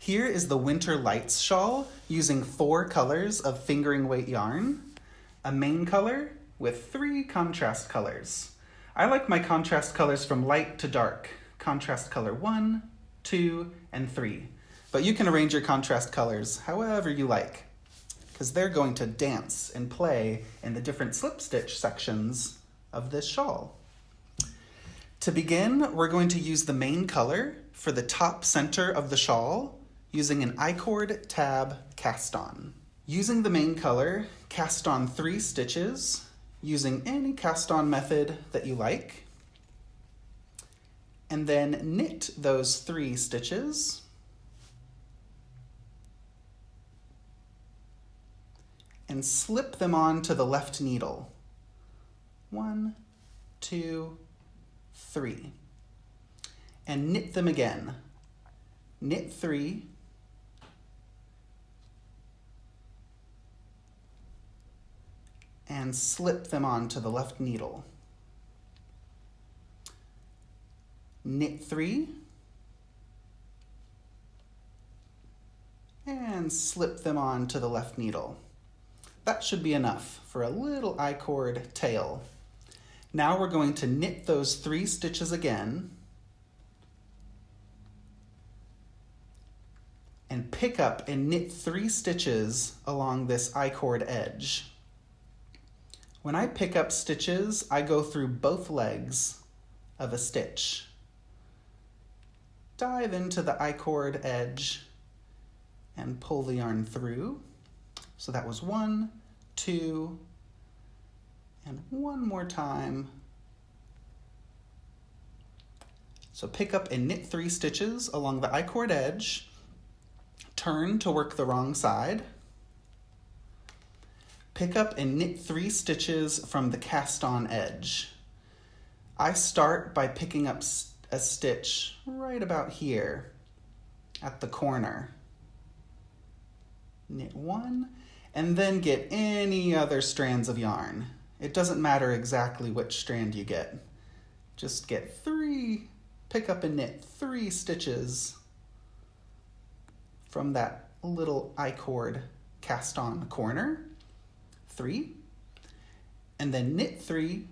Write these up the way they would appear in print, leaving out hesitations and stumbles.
Here is the Winter Lights Shawl using 4 colors of fingering weight yarn, a main color with 3 contrast colors. I like my contrast colors from light to dark, contrast color 1, 2, and 3. But you can arrange your contrast colors however you like, because they're going to dance and play in the different slip stitch sections of this shawl. To begin, we're going to use the main color for the top center of the shawl using an I-cord tab cast on. Using the main color, cast on 3 stitches using any cast on method that you like, and then knit those 3 stitches and slip them onto the left needle. 1, 2, 3. And knit them again. Knit 3, and slip them onto the left needle. Knit 3, and slip them onto the left needle. That should be enough for a little I-cord tail. Now we're going to knit those 3 stitches again and pick up and knit 3 stitches along this I-cord edge. When I pick up stitches, I go through both legs of a stitch. Dive into the I-cord edge and pull the yarn through. So that was 1, 2, and one more time. So pick up and knit 3 stitches along the I-cord edge, turn to work the wrong side, pick up and knit 3 stitches from the cast on edge. I start by picking up a stitch right about here at the corner. Knit 1, and then get any other strands of yarn. It doesn't matter exactly which strand you get. Just get 3, pick up and knit 3 stitches from that little I-cord cast on corner. 3, and then knit 3,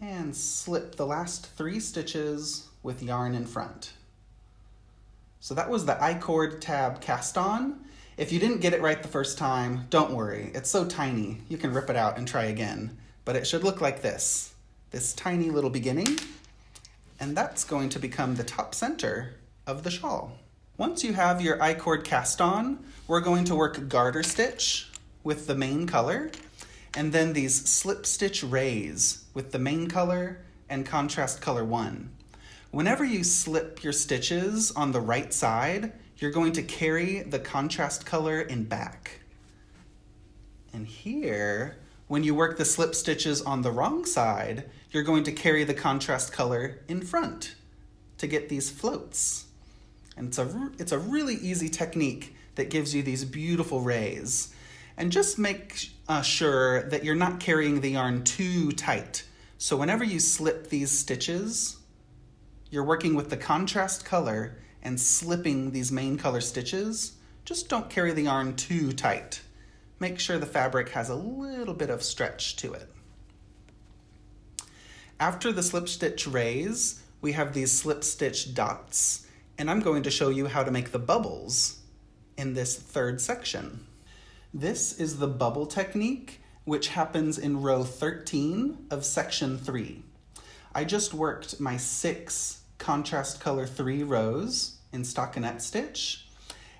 and slip the last 3 stitches with yarn in front. So that was the I-cord tab cast on. If you didn't get it right the first time, don't worry. It's so tiny, you can rip it out and try again. But it should look like this tiny little beginning, and that's going to become the top center of the shawl. Once you have your I-cord cast on, we're going to work garter stitch with the main color, and then these slip stitch rays with the main color and contrast color 1. Whenever you slip your stitches on the right side, you're going to carry the contrast color in back. And here, when you work the slip stitches on the wrong side, you're going to carry the contrast color in front to get these floats. And it's a really easy technique that gives you these beautiful rays. And just make sure that you're not carrying the yarn too tight. So whenever you slip these stitches, you're working with the contrast color and slipping these main color stitches. Just don't carry the yarn too tight. Make sure the fabric has a little bit of stretch to it. After the slip stitch rays, we have these slip stitch dots, and I'm going to show you how to make the bubbles in this 3rd section. This is the bubble technique, which happens in row 13 of section 3. I just worked my 6 contrast color 3 rows in stockinette stitch,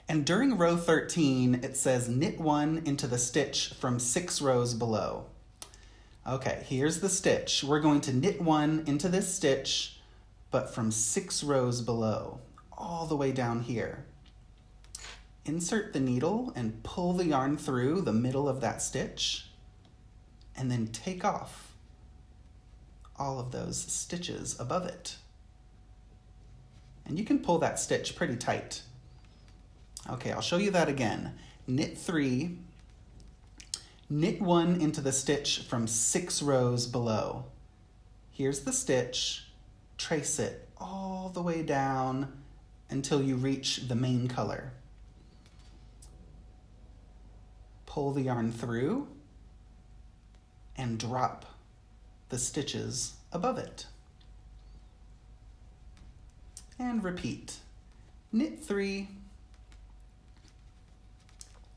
and during row 13 it says knit 1 into the stitch from 6 rows below. Okay, here's the stitch. We're going to knit 1 into this stitch, but from 6 rows below, all the way down here. Insert the needle and pull the yarn through the middle of that stitch, and then take off all of those stitches above it. And you can pull that stitch pretty tight. Okay, I'll show you that again. Knit 3, knit 1 into the stitch from 6 rows below. Here's the stitch, trace it all the way down until you reach the main color. Pull the yarn through and drop the stitches above it. And repeat. Knit 3,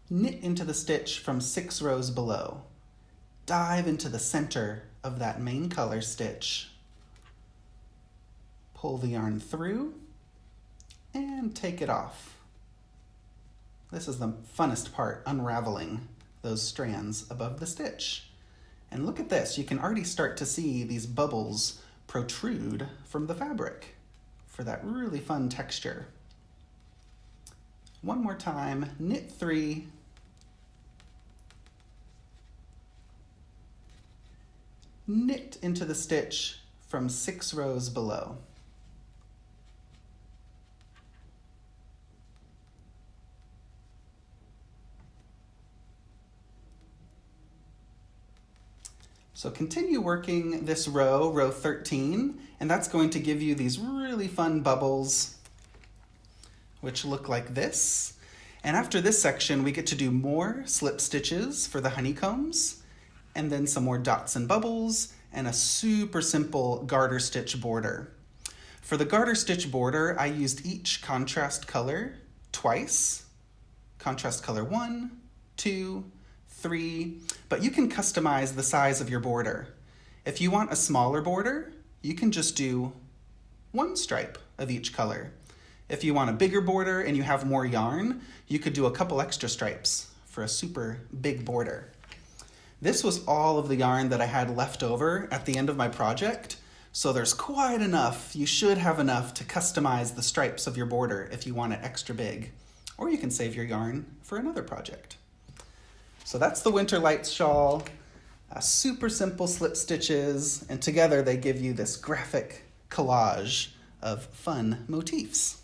knit into the stitch from 6 rows below. Dive into the center of that main color stitch. Pull the yarn through and take it off. This is the funnest part, unraveling those strands above the stitch. And look at this, you can already start to see these bubbles protrude from the fabric for that really fun texture. One more time, knit 3, knit into the stitch from 6 rows below. So continue working this row, row 13, and that's going to give you these really fun bubbles, which look like this. And after this section, we get to do more slip stitches for the honeycombs, and then some more dots and bubbles, and a super simple garter stitch border. For the garter stitch border, I used each contrast color twice. Contrast color 1, 2, 3, but you can customize the size of your border. If you want a smaller border, you can just do 1 stripe of each color. If you want a bigger border and you have more yarn, you could do a couple extra stripes for a super big border. This was all of the yarn that I had left over at the end of my project, so there's quite enough. You should have enough to customize the stripes of your border if you want it extra big, or you can save your yarn for another project. So that's the Winter Lights Shawl, super simple slip stitches, and together they give you this graphic collage of fun motifs.